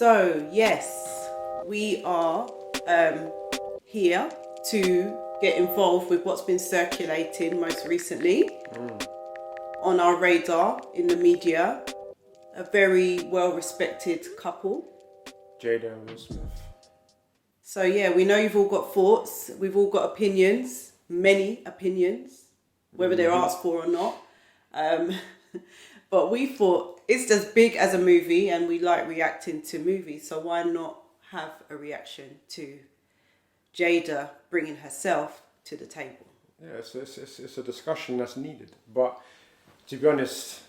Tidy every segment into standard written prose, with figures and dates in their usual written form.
So, yes, we are here to get involved with what's been circulating most recently on our radar in the media. A very well-respected couple. Jada and Will Smith. So, yeah, we know you've all got thoughts. We've all got opinions, many opinions, whether they're asked for or not. But we thought it's as big as a movie and we like reacting to movies. So why not have a reaction to Jada bringing herself to the table? Yeah, it's a discussion that's needed. But to be honest,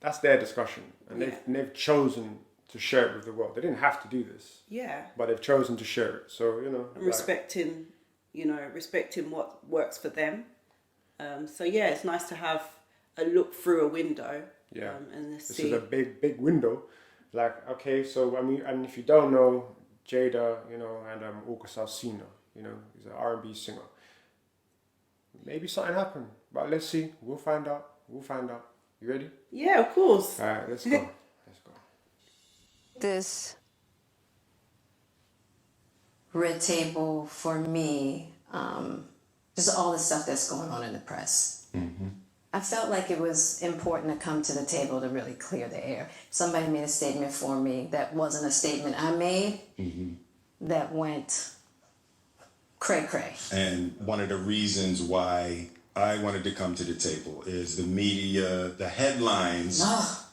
that's their discussion. And they've chosen to share it with the world. They didn't have to do this. Yeah. But they've chosen to share it. So, And respecting what works for them. So, yeah, it's nice to have a look through a window. Yeah. And this see. is a big window. Like, okay, so, I mean, and if you don't know, Jada, and August Alsina, he's an R&B singer. Maybe something happened. But let's see. We'll find out. You ready? Yeah, of course. All right, let's go. This red table for me, just all the stuff that's going on in the press. Mm-hmm. I felt like it was important to come to the table to really clear the air. Somebody made a statement for me that wasn't a statement I made, that went cray-cray. And one of the reasons why I wanted to come to the table is the media, the headlines.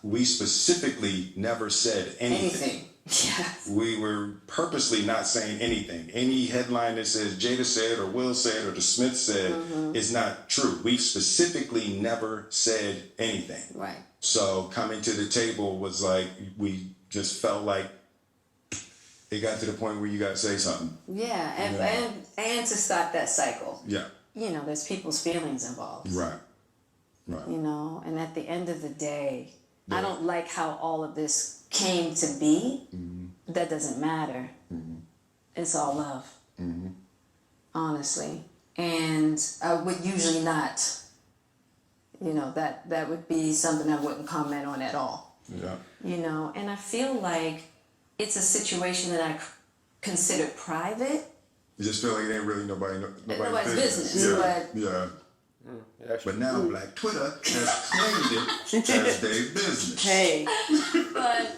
We specifically never said anything. Yeah. We were purposely not saying anything. Any headline that says Jada said or Will said or the Smith said is not true. We specifically never said anything. Right. So coming to the table was like, we just felt like it got to the point where you got to say something. Yeah, and to stop that cycle. Yeah. There's people's feelings involved. Right. And at the end of the day, I don't like how all of this came to be. That doesn't matter. It's all love. Honestly. And I would usually not, that would be something I wouldn't comment on at all. Yeah. And I feel like it's a situation that I consider private. You just feel like it ain't really nobody's business. Yeah. But now Black Twitter has claimed it as their business. Hey. But,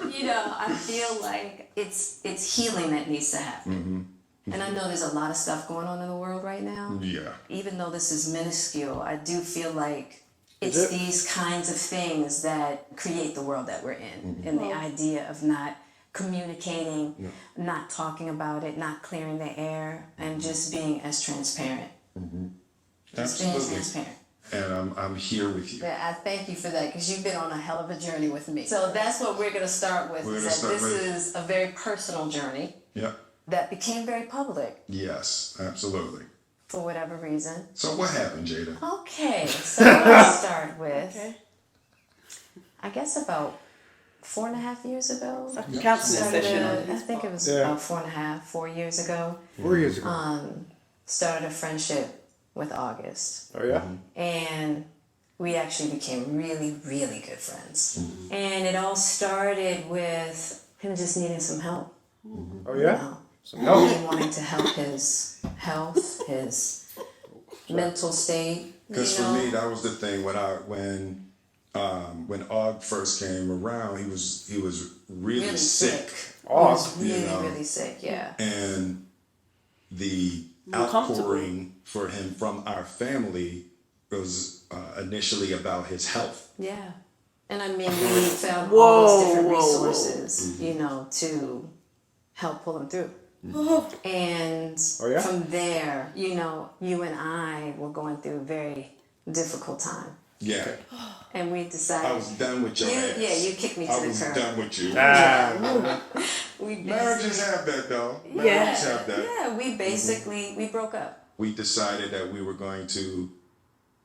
I feel like it's healing that needs to happen. And I know there's a lot of stuff going on in the world right now. Yeah. Even though this is minuscule, I do feel like it's these kinds of things that create the world that we're in. And the idea of not communicating, not talking about it, not clearing the air, and just being as transparent. Just being transparent. And I'm here with you. Yeah, I thank you for that, because you've been on a hell of a journey with me. So that's what we're going to start with. This is a very personal journey. Yeah. That became very public. Yes, absolutely. For whatever reason. So what happened, Jada? Okay, so let's start with, I guess about 4.5 years ago. It's like a counseling session. I think it was about 4 years ago. 4 years ago. Started a friendship with August. Oh, yeah? And we actually became really, really good friends. And it all started with him just needing some help. Oh, yeah? Some help. Really wanting to help his health, his mental state. Because for me, that was the thing when Og first came around, he was really sick. He was really sick, yeah. And the outpouring for him from our family was initially about his health. Yeah. And I mean, we found all these different resources, to help pull him through. And from there, you and I were going through a very difficult time. Yeah. And we decided. I was done with your ass. Yeah, you kicked me to the curb. I was done with you. Marriages have that, though. Marriages have that. Yeah, we broke up. We decided that we were going to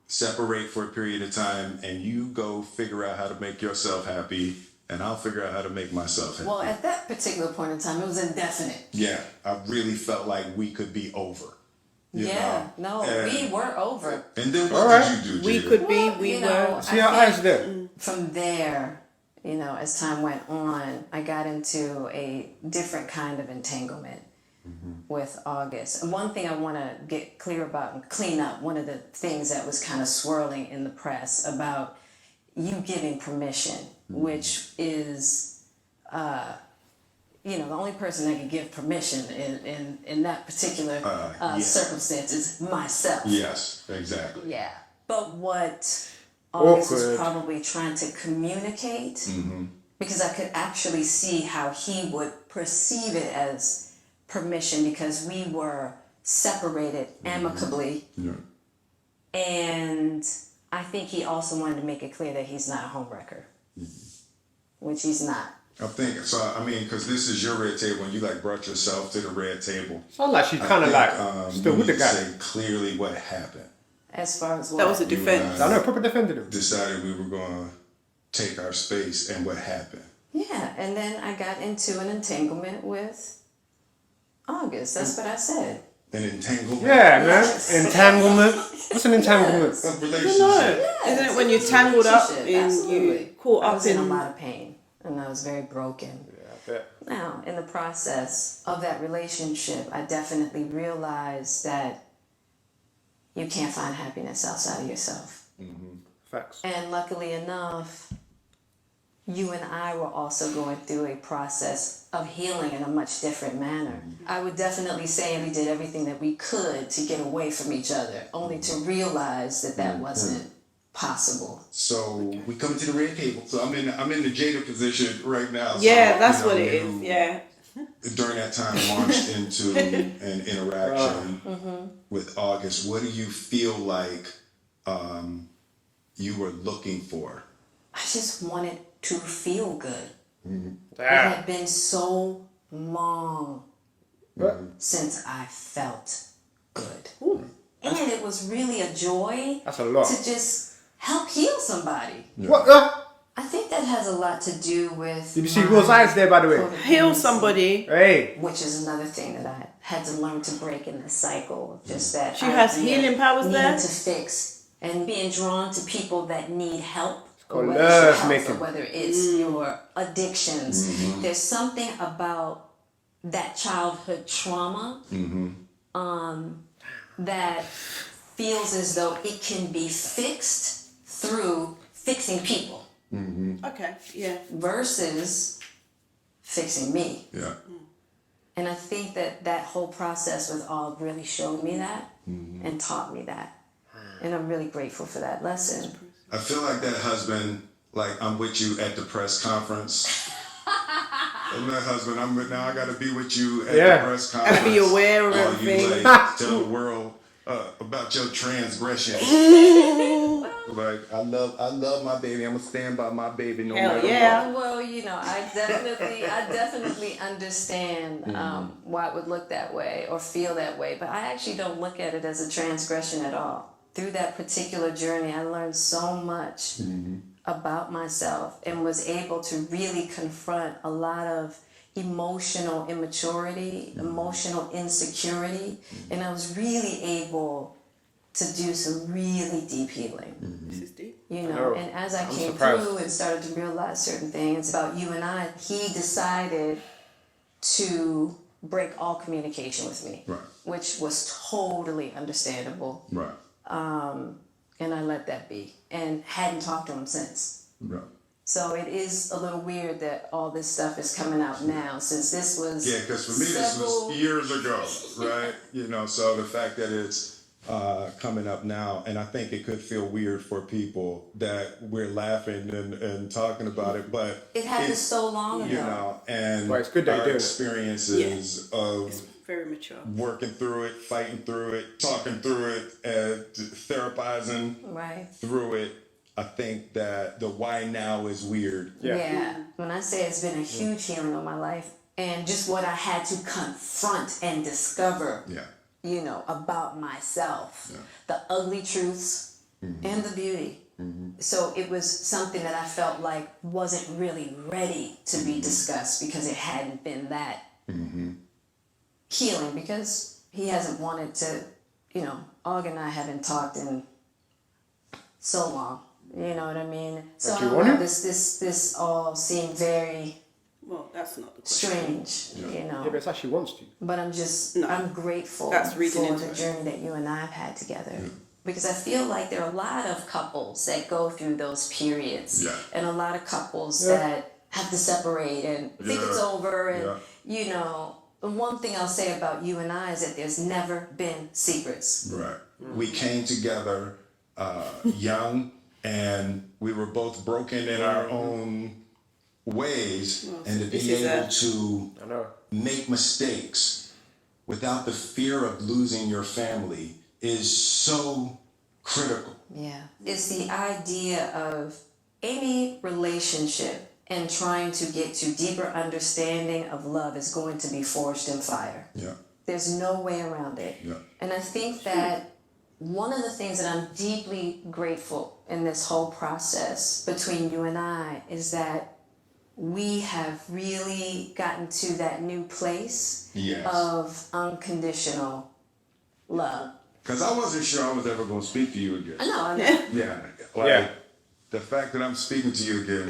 separate for a period of time, and you go figure out how to make yourself happy, and I'll figure out how to make myself happy. Well, at that particular point in time, it was indefinite. Yeah, I really felt like we could be over. We were over. And then what did you do, Jada? We could be, we were. See our eyes there. From there, you know, as time went on, I got into a different kind of entanglement with August. And one thing I want to get clear about and clean up, one of the things that was kind of swirling in the press about you giving permission, which is, you know, the only person that can give permission in that particular circumstance is myself. Yes, exactly. Yeah. But what August was Awkward. probably trying to communicate, because I could actually see how he would perceive it as permission because we were separated amicably. Yeah. And I think he also wanted to make it clear that he's not a homewrecker, which he's not. I think so. I mean, because this is your red table, and you like brought yourself to the red table. Sounds like she's kind of like still you with the need to guy. say clearly what happened. As far as what? That was a defense. I know, proper defended him. Decided we were going to take our space, and what happened? Yeah, and then I got into an entanglement with August. That's what I said. An entanglement. Yeah, man. Entanglement. What's an entanglement? A relationship. No, isn't it when you're tangled up Relationship, in absolutely. you caught I up was in a in? lot of pain, and I was very broken. Yeah, I bet. Now, in the process of that relationship, I definitely realized that you can't find happiness outside of yourself. Facts. And luckily enough, you and I were also going through a process of healing in a much different manner. I would definitely say we did everything that we could to get away from each other, only to realize that that wasn't possible. So we come to the red table. So I'm in the Jada position right now. Yeah, So, that's you know, what it you is. Yeah. During that time, launched into an interaction with August. What do you feel like you were looking for? I just wanted to feel good. It Yeah. had been so long What? since I felt good. And it was really a joy That's a lot. to just help heal somebody. What? I think that has a lot to do with. Did you see my Will's eyes there, by the way? Heal codependency, somebody. Hey. which is another thing that I had to learn to break in this cycle. Just that She has idea healing powers needing there. to fix and being drawn to people that need help. called Whether it's your love health making. or whether it's your addictions. There's something about that childhood trauma that feels as though it can be fixed through fixing people Okay. Yeah. versus fixing me. Yeah. And I think that that whole process with all really showed me that and taught me that. And I'm really grateful for that lesson. I feel like that husband, like I'm with you at the press conference. And that husband, now I got to be with you at the press conference. And be aware of while everything. You like tell the world about your transgression. Like I love my baby. I'm gonna stand by my baby no Hell matter yeah. what. Well, you know, I definitely understand why it would look that way or feel that way, but I actually don't look at it as a transgression at all. Through that particular journey, I learned so much about myself and was able to really confront a lot of emotional immaturity, emotional insecurity, and I was really able to do some really deep healing. This is deep. You know, and as I came through and started to realize certain things about you and I, he decided to break all communication with me, Right. which was totally understandable. Right. And I let that be and hadn't talked to him since. Right. So it is a little weird that all this stuff is coming out now, since this was Yeah, because for me this was years ago, right? You know, so the fact that it's coming up now, and I think it could feel weird for people that we're laughing and talking about it, but It happened so long ago. you know, and Well, it's good that you're our doing it. experiences of Very mature. working through it, fighting through it, talking through it, therapizing Right. through it. I think that the why now is weird. Yeah. When I say it's been a huge healing of my life and just what I had to confront and discover, Yeah. you know, about myself, the ugly truths and the beauty. So it was something that I felt like wasn't really ready to be discussed because it hadn't been that healing, because he hasn't wanted to, you know, Og and I haven't talked in so long. You know what I mean? So But I you don't want know, it? this all seemed very Well, that's not the question. strange, you know. Yeah, but it's like she wants to. But I'm just, No. I'm grateful That's reading for into the it. journey that you and I have had together. Because I feel like there are a lot of couples that go through those periods. Yeah. And a lot of couples Yeah. that have to separate and think it's Yeah. over. And, Yeah. you know, the one thing I'll say about you and I is that there's never been secrets. Right. We came together young, and we were both broken in our own ways, and to this be is able a- to I know. make mistakes without the fear of losing your family is so critical. Yeah. It's the idea of any relationship and trying to get to deeper understanding of love is going to be forged in fire. Yeah. There's no way around it. Yeah. And I think that one of the things that I'm deeply grateful in this whole process between you and I is that we have really gotten to that new place Yes. of unconditional love. Because I wasn't sure I was ever going to speak to you again. I know, I know. Yeah. Like, Yeah. the fact that I'm speaking to you again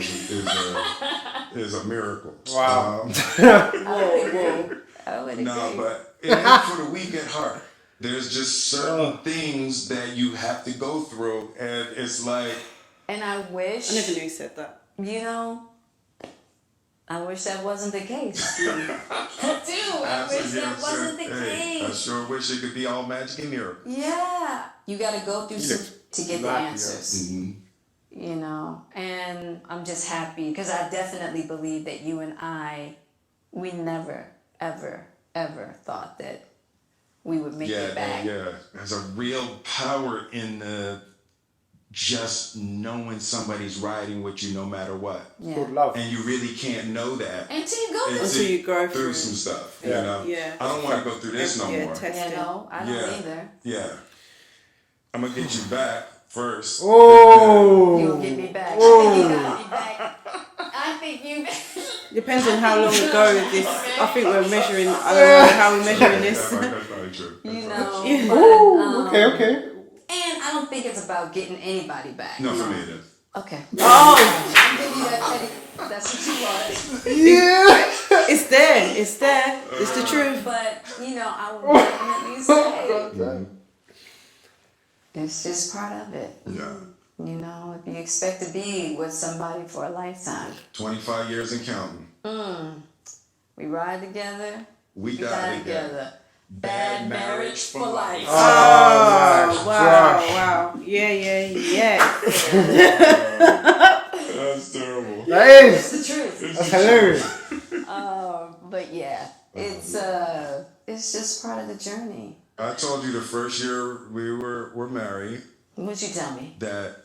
is a miracle. Wow. Whoa. I would No, agree. but it ain't for the weak at heart. There's just certain things that you have to go through, and it's like, And I wish, I never knew you said that. you know, I wish that wasn't the case. I do. I wish that wasn't the hey, I case. sure wish it could be all magic and miracle. Yeah. You got to go through You some look to get the lucky, yeah. answers. You know, and I'm just happy because I definitely believe that you and I, we never, ever, ever thought that we would make it back. Yeah. There's a real power in the just knowing somebody's riding with you no matter what. Yeah. Called love. And you really can't know that Until you go through. Until you go through through. some stuff. Yeah. You know? Yeah. I don't want to go through this no Yeah, more. testing. Yeah, no, I don't Yeah. either. Yeah. I'm going to get you back first. Oh. You'll get me back. I think you got me back. I think you. Depends on how long ago this. I think we're measuring. I don't know how we're measuring this. That's probably true. You know. Yeah. But, Oh, okay. And I don't think it's about getting anybody back. No, for me it is. Okay. Oh, I'll give you that, Teddy. That's what you want. Yeah. it's there. It's there. It's the truth. But, you know, I would definitely say it's just part of it. Yeah. You know, if you expect to be with somebody for a lifetime, 25 years and counting. we ride together, We we die die together. together. Bad marriage for life. Oh, wow, gosh. wow. Yeah. That's terrible. That It's is. the truth. That's hilarious. But yeah, it's just part of the journey. I told you the first year we were married What'd you tell me? that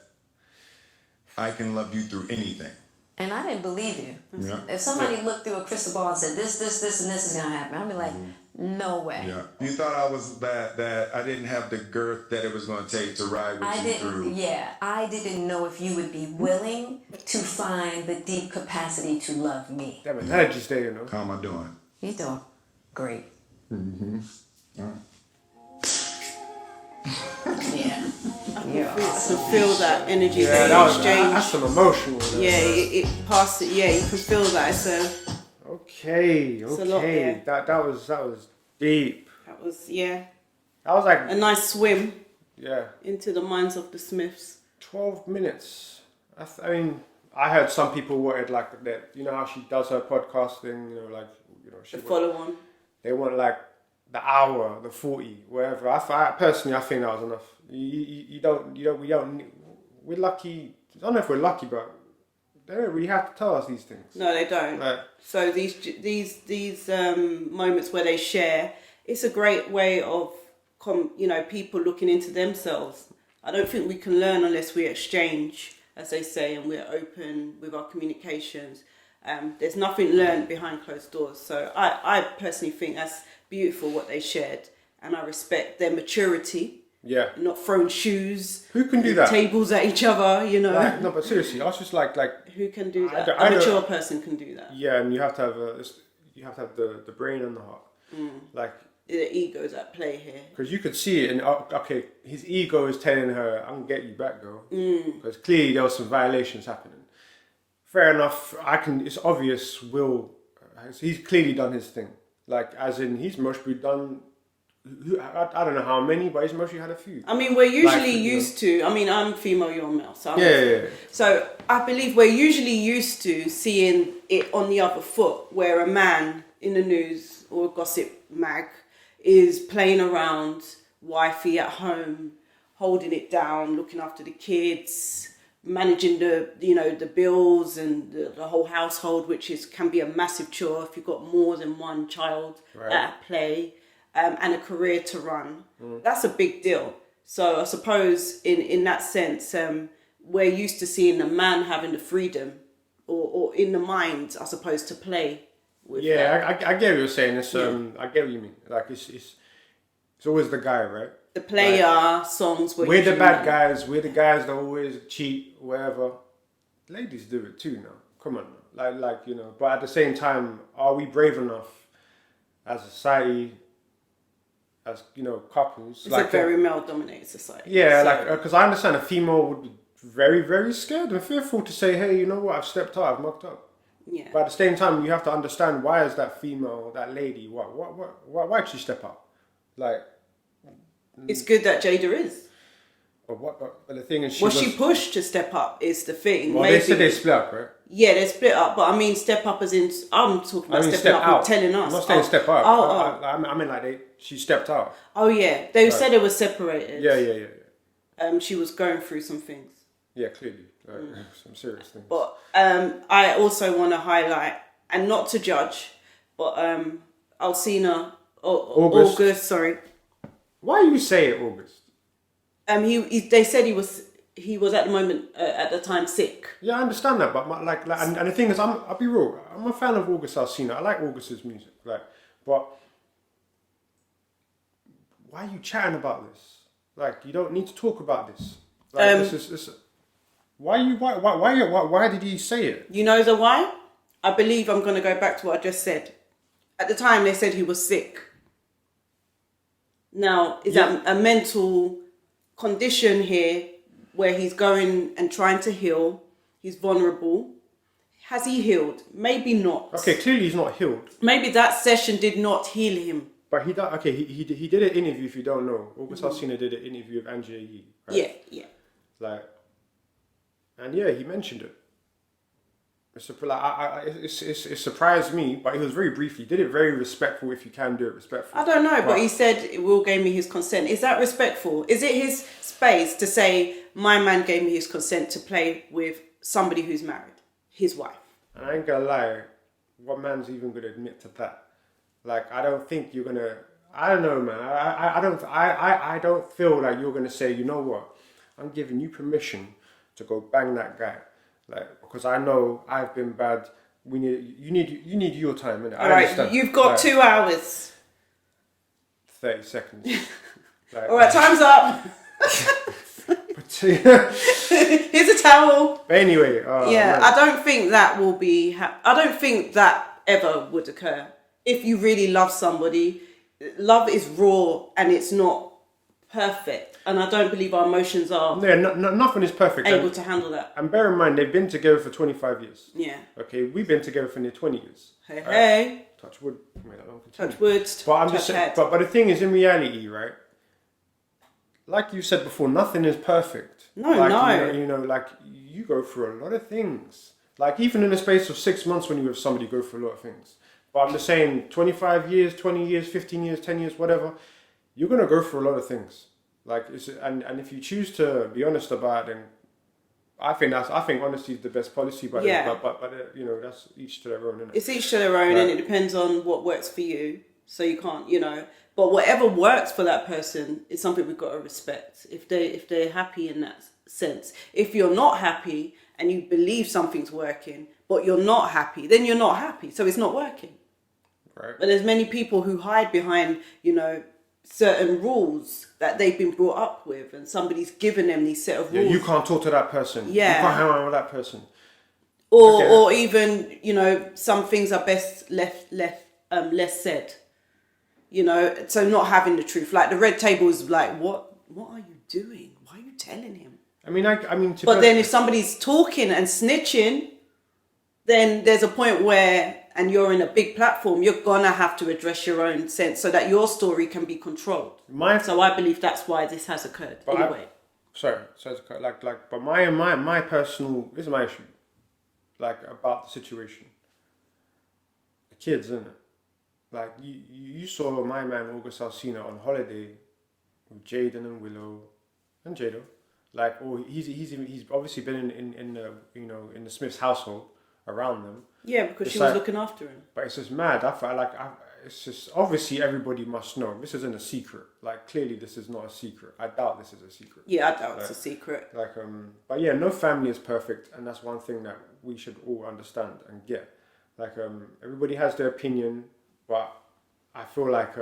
I can love you through anything. And I didn't believe you. Yeah. If somebody looked through a crystal ball and said this, and this is gonna happen, I'd be like, no way. Yeah. You thought I was that I didn't have the girth that it was going to take to ride with I you through. didn't. Yeah, I didn't know if you would be willing to find the deep capacity to love me. Damn it, energy's there, you know. How am I doing? You doing great. Yeah. You're I awesome. can feel that energy Yeah, that that you was exchange. that's some emotional. There. Yeah, it passes. Yeah, you can feel that. So Okay. a lot there. That was deep. that was That was like a nice swim yeah, into the minds of the Smiths. 12 minutes. I mean, I heard some people wanted like that. You know how she does her podcast thing. She The follow on. they want like the hour, the 40, whatever. I personally, I think that was enough. We're lucky. I don't know if we're lucky, but they don't really have to tell us these things. No, they don't. Like, So these moments where they share, it's a great way of people looking into themselves. I don't think we can learn unless we exchange, as they say, and we're open with our communications. There's nothing learned behind closed doors. So I personally think that's beautiful what they shared, and I respect their maturity. yeah. Not throwing shoes, Who can do that? tables at each other. Like, no, but seriously, I was just like, Who can do that? I A don't- mature person can do that. yeah, and you have to have the brain and the heart. Like the ego's at play here. Because you could see it, and okay, his ego is telling her, "I'm gonna get you back, girl," because clearly there was some violations happening. Fair enough. It's obvious. He's clearly done his thing. Like, as in, he's mostly done. I don't know how many, but he's mostly had a few. I mean, we're usually used to. I mean, I'm female, you're male, so yeah. So I believe we're usually used to seeing it on the other foot, where a man in the news or gossip mag is playing around, wifey at home, holding it down, looking after the kids, managing the bills and the whole household, which can be a massive chore if you've got more than one child at play, and a career to run. That's a big deal. So I suppose in that sense, we're used to seeing the man having the freedom or in the mind, I suppose, to play with that. I get what you're saying. I get what you mean. Like, it's always the guy, right? The player songs. We're the bad guys. We're the guys that always cheat, whatever. Ladies do it too now. Come on, like But at the same time, are we brave enough as a society, as couples? It's a very male-dominated society. Yeah, so. Because I understand a female would be very, very scared and fearful to say, "Hey, you know what? I've stepped out. I've mucked up." Yeah. But at the same time, you have to understand, why is that female, that lady, why did she step up? Like, it's good that Jada is. But the thing is, she pushed to step up is the thing. Well, they said they split up, right? Yeah, they split up, but I mean, step up as in, I'm talking about stepping up and telling us. I'm not saying step up. I mean, like, she stepped out. Oh yeah, they said they were separated. Yeah. She was going through some things. Yeah, clearly. Some serious things. But I also want to highlight, and not to judge, but Alcina, August, sorry. Why you say it, August? They said he was at the moment at the time sick. Yeah, I understand that, but and the thing is, I'll be real. I'm a fan of August Alsina. I like August's music, but why are you chatting about this? Like, you don't need to talk about this. Like, this. Why did he say it? You know the why? I believe I'm going to go back to what I just said. At the time, they said he was sick. Now, is that a mental condition here where he's going and trying to heal? He's vulnerable. Has he healed? Maybe not. Okay, clearly he's not healed. Maybe that session did not heal him. But he did an interview, if you don't know. August Alsina did an interview with Andrea Yee. Right? Yeah. And he mentioned it. It surprised me, but it was very brief. He did it very respectful, if you can do it respectful. I don't know, but he said Will gave me his consent. Is that respectful? Is it his space to say, my man gave me his consent to play with somebody who's married, his wife? And I ain't gonna lie, what man's even gonna admit to that? Like, I don't think you're gonna. I don't know, man. I don't feel like you're gonna say, you know what? I'm giving you permission to go bang that guy, like, because I know I've been bad. You need your time, innit? All right, you've got 2 hours. 30 seconds. All right, time's up. Here's a towel. But anyway, man. I don't think that will be. I don't think that ever would occur. If you really love somebody, love is raw and it's not perfect. And I don't believe our emotions are. Yeah, nothing is perfect. Able to handle that. And bear in mind, they've been together for 25 years. Yeah. Okay, we've been together for near 20 years. Hey. Touch wood. Touch wood. But I'm just saying. But the thing is, in reality, right? Like you said before, nothing is perfect. No. Like, you go through a lot of things. Like, even in the space of 6 months, when you're with somebody, you go through a lot of things. But I'm just saying, 25 years, 20 years, 15 years, 10 years, whatever, you're going to go through a lot of things. Like, and if you choose to be honest about it, then I think honesty is the best policy. But that's each to their own, isn't it? It's each to their own, and it depends on what works for you. So you can't, But whatever works for that person is something we've got to respect. If they're happy in that sense. If you're not happy and you believe something's working, but you're not happy, then you're not happy. So it's not working. Right. But there's many people who hide behind, certain rules that they've been brought up with, and somebody's given them these set of rules. Yeah, you can't talk to that person. Yeah. You can't hang around with that person. Or even, some things are best left less said. You know, so not having the truth. Like the red table is like, what are you doing? Why are you telling him? I mean, but then if somebody's talking and snitching, then there's a point where, and you're in a big platform, you're gonna have to address your own sense so that your story can be controlled. So I believe that's why this has occurred. Anyway. But my personal, this is my issue, like about the situation. The kids, isn't it? Like you saw my man August Alsina on holiday with Jaden and Willow and Jada. Like, he's obviously been in the, you know, in the Smiths household around them. Yeah, because she was looking after him. But it's just mad. I feel like it's just obviously everybody must know. This isn't a secret. Like, clearly this is not a secret. I doubt this is a secret. Yeah, I doubt it's a secret. Like, but yeah, no family is perfect, and that's one thing that we should all understand and get. Like, everybody has their opinion, but I feel like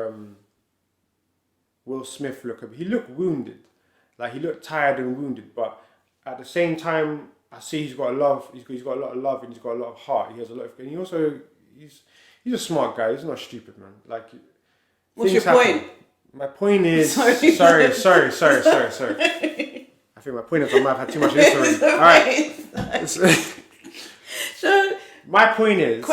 Will Smith he looked wounded. Like, he looked tired and wounded, but at the same time, I see he's got a lot of love, and he's got a lot of heart. He has a lot of, and he also, he's a smart guy. He's not stupid, man. Like, what's your point? My point is, sorry. I think my point is I might have had too much influence. All right. So my point is,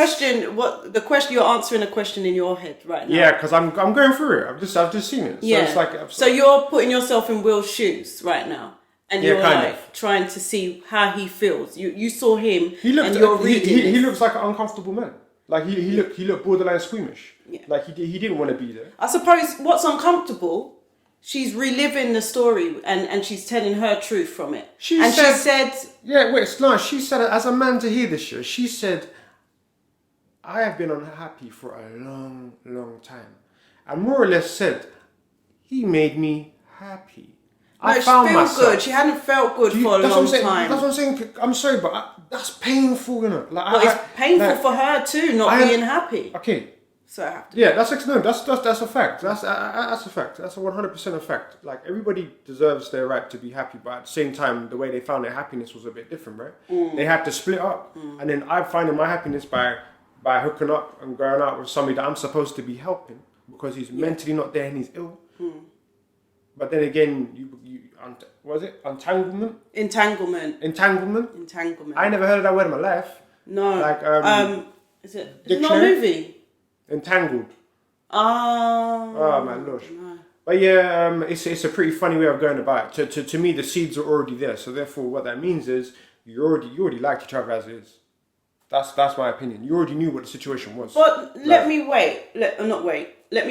you're answering a question in your head right now. Yeah, because I'm going through it. I've just seen it. So yeah. It's like, so you're putting yourself in Will's shoes right now. And you're like trying to see how he feels. You saw him, and you're reading. He looks like an uncomfortable man. Like he looked borderline squeamish. Yeah. Like he didn't want to be there. I suppose what's uncomfortable, she's reliving the story and she's telling her truth from it. She said, yeah, wait, it's not. She said, as a man to hear this shit, she said, I have been unhappy for a long, long time, and more or less said, he made me happy. I found myself good. She hadn't felt good for a long time. That's what I'm saying. I'm sorry, but that's painful, you know. Like, it's painful for her too, not being happy. Okay. So I have to. Yeah, that's a fact. That's a fact. That's a 100% a fact. Like, everybody deserves their right to be happy, but at the same time, the way they found their happiness was a bit different, right? They had to split up, and then I'm finding my happiness by hooking up and going out with somebody that I'm supposed to be helping because he's mentally not there and he's ill. But then again, was it entanglement? Entanglement. I never heard of that word in my life. No. Like is it not a movie? Entangled. Oh my gosh. No. But yeah, it's a pretty funny way of going about it. To me, the seeds are already there. So therefore, what that means is you already liked each other as it is. That's my opinion. You already knew what the situation was. But let me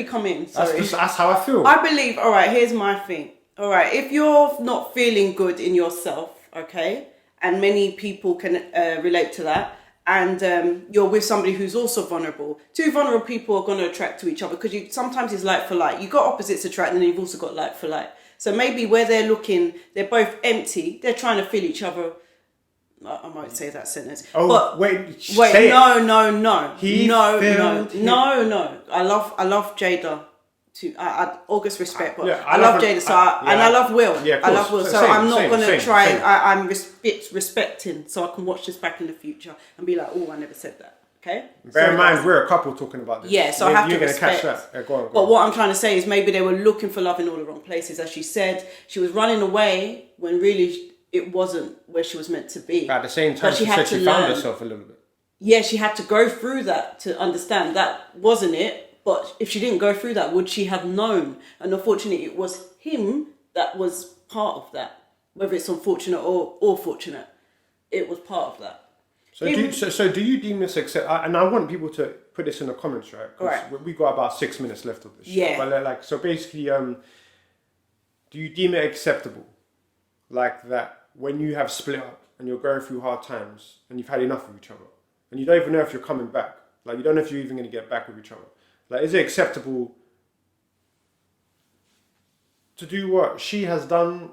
come in. Sorry. That's how I feel. I believe, all right, here's my thing. All right, if you're not feeling good in yourself, okay, and many people can relate to that, and you're with somebody who's also vulnerable, two vulnerable people are going to attract to each other because sometimes it's like for like. You've got opposites attract, and then you've also got like for like. So maybe where they're looking, they're both empty, they're trying to fill each other. I might say that sentence. Oh, but wait, no. No. I love Jada. I August respect, but I love Jada. So and I love Will. Yeah, I love Will. So I'm not gonna try. I'm respecting, so I can watch this back in the future and be like, oh, I never said that. Okay. Bear in mind, we're a couple talking about this. Yeah, so I have to respect. You're gonna catch that. Yeah, go on. But what I'm trying to say is maybe they were looking for love in all the wrong places. As she said, she was running away when really it wasn't where she was meant to be. But at the same time, she said she found herself a little bit. Yeah, she had to go through that to understand that wasn't it. But if she didn't go through that, would she have known? And unfortunately, it was him that was part of that. Whether it's unfortunate or fortunate, it was part of that. So do you deem this accept? And I want people to put this in the comments, right? Right. We got about 6 minutes left of this. Yeah. But so basically, do you deem it acceptable, like that when you have split up and you're going through hard times and you've had enough of each other and you don't even know if you're coming back, like you don't know if you're even going to get back with each other, like is it acceptable to do what she has done?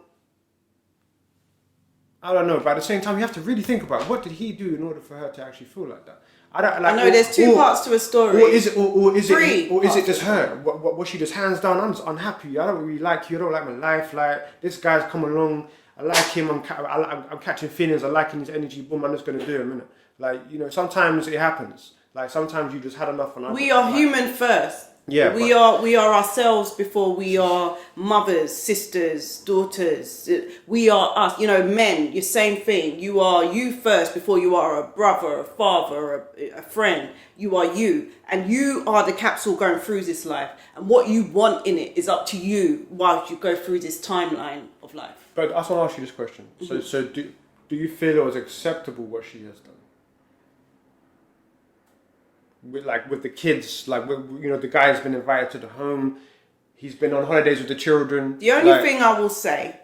I don't know, but at the same time, you have to really think about what did he do in order for her to actually feel like that. I know there's two parts to a story. Or is it just her? What she just hands down? I'm just unhappy. I don't really like you. I don't like my life. Like this guy's come along. I like him. I'm catching feelings. I like his energy. Boom! I'm just gonna do him. Innit? Like sometimes it happens. Like sometimes you just had enough. We are human first. Yeah, we are ourselves before we are mothers, sisters, daughters. We are us. You know, men. Your same thing. You are you first before you are a brother, a father, a friend. You are you, and you are the capsule going through this life. And what you want in it is up to you whilst you go through this timeline of life. But I just want to ask you this question. So do you feel it was acceptable what she has done? With the kids, the guy's been invited to the home. He's been on holidays with the children. The only thing I will say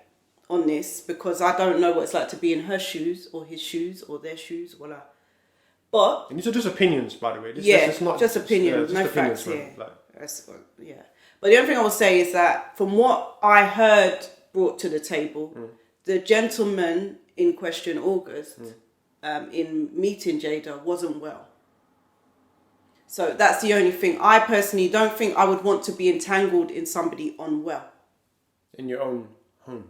on this, because I don't know what it's like to be in her shoes or his shoes or their shoes, voila. But and these are just opinions, by the way. It's not just opinions, no facts here. Yeah. But the only thing I will say is that from what I heard brought to the table, the gentleman in question, August, in meeting Jada, wasn't well. So that's the only thing. I personally don't think I would want to be entangled in somebody unwell. In your own home.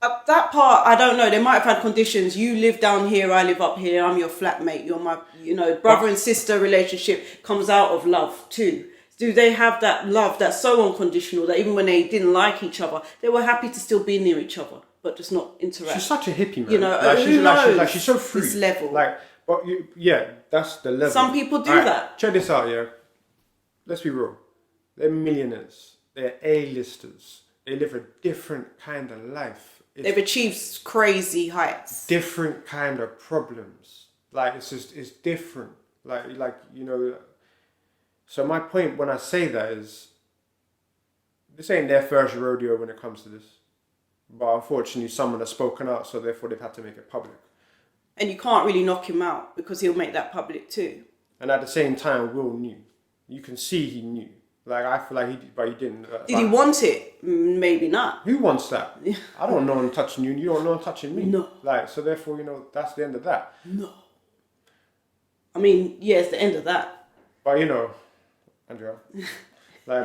That part, I don't know. They might have had conditions. You live down here, I live up here. I'm your flatmate. You're my, brother and sister relationship comes out of love too. Do they have that love that's so unconditional that even when they didn't like each other, they were happy to still be near each other, but just not interact? She's such a hippie, man. You know, she's so free. This level. That's the level. Some people do that. Check this out, yeah. Let's be real. They're millionaires. They're A-listers. They live a different kind of life. They've achieved crazy heights. Different kind of problems. It's different. So my point when I say that is, this ain't their first rodeo when it comes to this. But unfortunately, someone has spoken out, so therefore they've had to make it public. And you can't really knock him out because he'll make that public too. And at the same time, Will knew. You can see he knew. I feel like he didn't. Did he want it? Maybe not. Who wants that? I don't know him touching you, and you don't know him touching me. No. So therefore, that's the end of that. No. I mean, yeah, it's the end of that. But Andrea. Come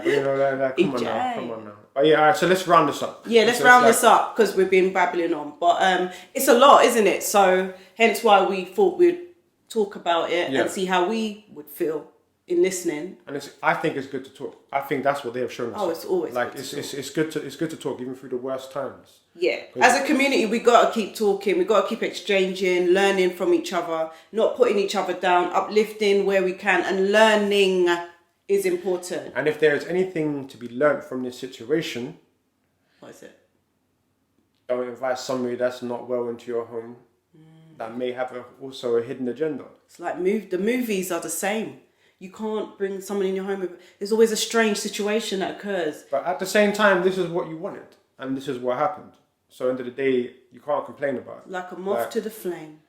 on now. But yeah, all right, so let's round this up. Yeah, let's round this up because we've been babbling on. But it's a lot, isn't it? So hence why we thought we'd talk about it and see how we would feel in listening. And I think it's good to talk. I think that's what they have shown us. Oh, it's always it's good to talk even through the worst times. Yeah, as a community, we got to keep talking. We got to keep exchanging, learning from each other, not putting each other down, uplifting where we can, and learning is important. And if there is anything to be learnt from this situation, what is it? Don't invite somebody that's not well into your home that may have also a hidden agenda. It's like the movies are the same. You can't bring someone in your home. There's always a strange situation that occurs. But at the same time, this is what you wanted, and this is what happened. So end of the day, you can't complain about it. Like a moth to the flame.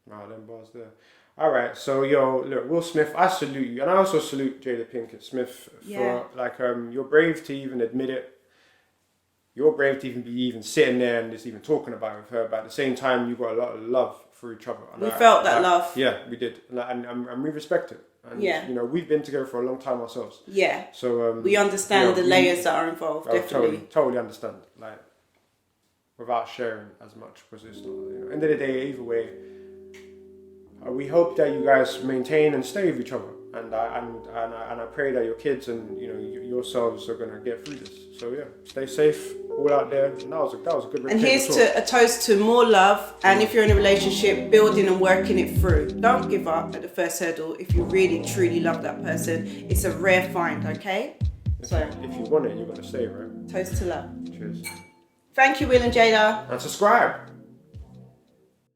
Wow, them bars there. All right, so look, Will Smith, I salute you, and I also salute Jada Pinkett Smith for you're brave to even admit it. You're brave to even be sitting there and just even talking about it with her. But at the same time, you got a lot of love for each other. And we felt that love. Yeah, we did, and we respect it. And we've been together for a long time ourselves. Yeah. So we understand the layers that are involved. Definitely. Totally understand. Without sharing as much, because it's not. End of the day, either way. We hope that you guys maintain and stay with each other, and I pray that your kids and yourselves are gonna get through this. So yeah, stay safe, all out there. And that was a good. And here's a toast to more love. And if you're in a relationship, building and working it through. Don't give up at the first hurdle. If you really truly love that person, it's a rare find. Okay. So if you want it, you're gonna stay, right? Toast to love. Cheers. Thank you, Will and Jada. And subscribe.